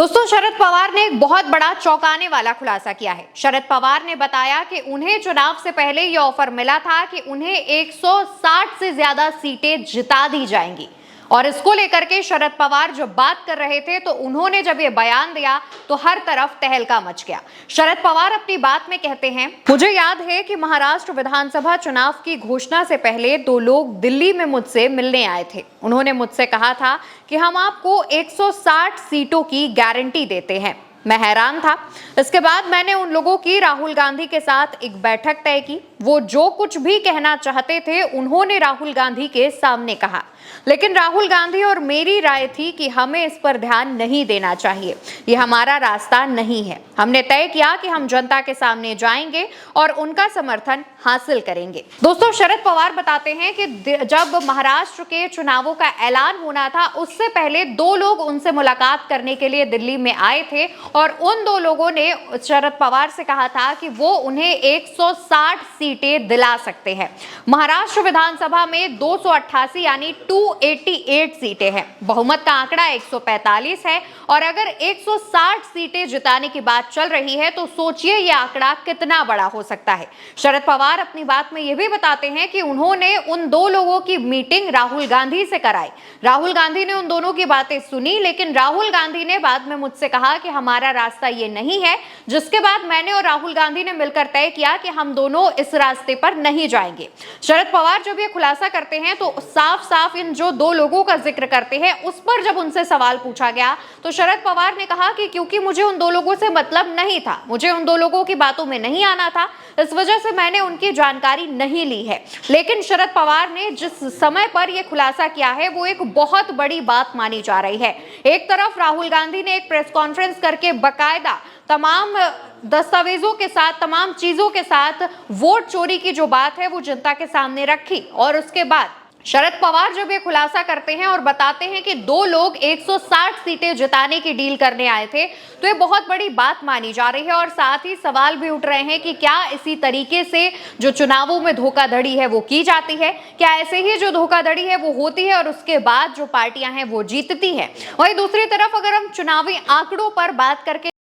दोस्तों, शरद पवार ने एक बहुत बड़ा चौंकाने वाला खुलासा किया है। शरद पवार ने बताया कि उन्हें चुनाव से पहले यह ऑफर मिला था कि उन्हें 160 से ज्यादा सीटें जिता दी जाएंगी और इसको लेकर के शरद पवार जब बात कर रहे थे तो उन्होंने जब ये बयान दिया तो हर तरफ तहलका मच गया। शरद पवार अपनी बात में कहते हैं, मुझे याद है कि महाराष्ट्र विधानसभा चुनाव की घोषणा से पहले 2 लोग दिल्ली में मुझसे मिलने आए थे। उन्होंने मुझसे कहा था कि हम आपको 160 सीटों की गारंटी देते हैं। मैं हैरान था। इसके बाद मैंने उन लोगों की राहुल गांधी के साथ एक बैठक तय की। वो जो कुछ भी कहना चाहते थे उन्होंने राहुल गांधी के सामने कहा, लेकिन राहुल गांधी और मेरी राय थी कि हमें इस पर ध्यान नहीं देना चाहिए, ये हमारा रास्ता नहीं है। हमने तय किया कि हम जनता के सामने जाएंगे और उनका समर्थन हासिल करेंगे। दोस्तों, शरद पवार बताते हैं कि जब महाराष्ट्र के चुनावों का ऐलान होना था उससे पहले 2 लोग उनसे मुलाकात करने के लिए दिल्ली में आए थे और उन 2 लोगों ने शरद पवार से कहा था कि वो उन्हें 160 सीटें दिला सकते हैं। महाराष्ट्र विधानसभा में 288 यानी 288 सीटें हैं। बहुमत का आंकड़ा 145 है और अगर 160 सीटें जिताने की बात चल रही है तो सोचिए यह आंकड़ा कितना बड़ा हो सकता है। शरद पवार अपनी बात में यह भी बताते हैं कि उन्होंने उन 2 लोगों की मीटिंग राहुल गांधी से कराई। राहुल गांधी ने उन दोनों की बातें सुनी, लेकिन राहुल गांधी ने बाद में मुझसे कहा कि हमारा रास्ता ये नहीं है, जिसके बाद मैंने और राहुल गांधी ने मिलकर तय किया कि हम दोनों इस रास्ते पर नहीं जाएंगे। शरद पवार जब ये खुलासा करते हैं तो साफ साफ इन जो 2 लोगों का जिक्र करते हैं उस पर जब उनसे सवाल पूछा गया तो शरद पवार ने कहा कि क्योंकि मुझे उन 2 लोगों से मतलब नहीं था, मुझे उन 2 लोगों की बातों में नहीं आना था, इस वजह से मैंने उनकी जानकारी नहीं ली है। लेकिन शरद पवार ने जिस समय पर यह खुलासा किया है वो एक बहुत बड़ी बात मानी जा रही है। एक तरफ राहुल गांधी ने एक प्रेस कॉन्फ्रेंस करके बकायदा तमाम दस्तावेजों के साथ, तमाम चीजों के साथ वोट चोरी की जो बात है वो जनता के सामने रखी और उसके बाद शरद पवार जब ये खुलासा करते हैं और बताते हैं कि 2 लोग 160 सीटें जिताने की डील करने आए थे तो ये बहुत बड़ी बात मानी जा रही है और साथ ही सवाल भी उठ रहे हैं कि क्या इसी तरीके से जो चुनावों में धोखाधड़ी है वो की जाती है, क्या ऐसे ही जो धोखाधड़ी है वो होती है और उसके बाद जो पार्टियां हैं वो जीतती है। वहीं दूसरी तरफ अगर हम चुनावी आंकड़ों पर बात करके